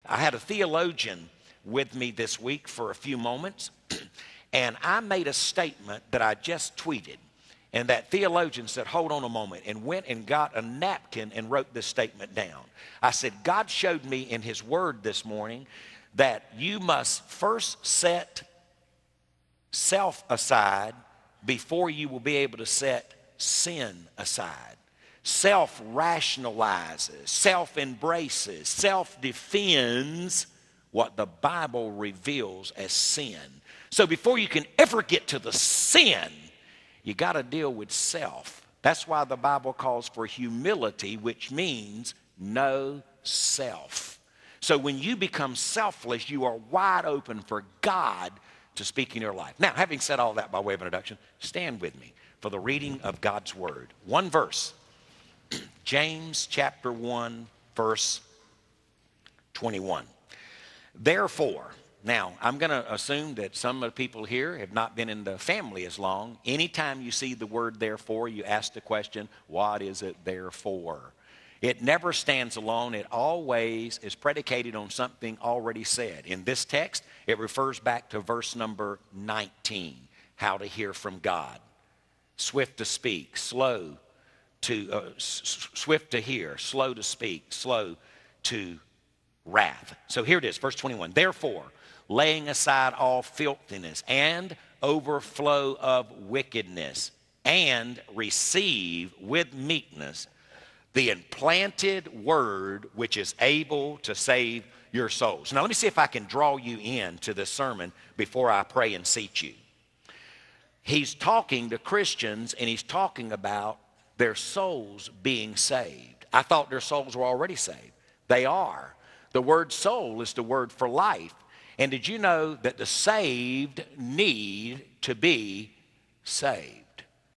I had a theologian with me this week for a few moments, and I made a statement that I just tweeted. And that theologian said, hold on a moment, and went and got a napkin and wrote this statement down. I said, God showed me in his word this morning that you must first set self aside before you will be able to set sin aside. Self rationalizes, self embraces, self defends what the Bible reveals as sin. So before you can ever get to the sin, you got to deal with self. That's why the Bible calls for humility, which means no self. So when you become selfless, you are wide open for God to speak in your life. Now, having said all that by way of introduction, stand with me for the reading of God's word. One verse, James chapter 1, verse 21. Therefore, now, I'm going to assume that some of the people here have not been in the family as long. Anytime you see the word therefore, you ask the question, what is it there for? It never stands alone. It always is predicated on something already said. In this text, it refers back to verse number 19, how to hear from God. Swift to speak, swift to hear, slow to speak, slow to wrath. So here it is, verse 21. Therefore, laying aside all filthiness and overflow of wickedness, and receive with meekness the implanted word which is able to save your souls. Now let me see if I can draw you in to this sermon before I pray and seat you. He's talking to Christians, and he's talking about their souls being saved. I thought their souls were already saved. They are. The word soul is the word for life. And did you know that the saved need to be saved?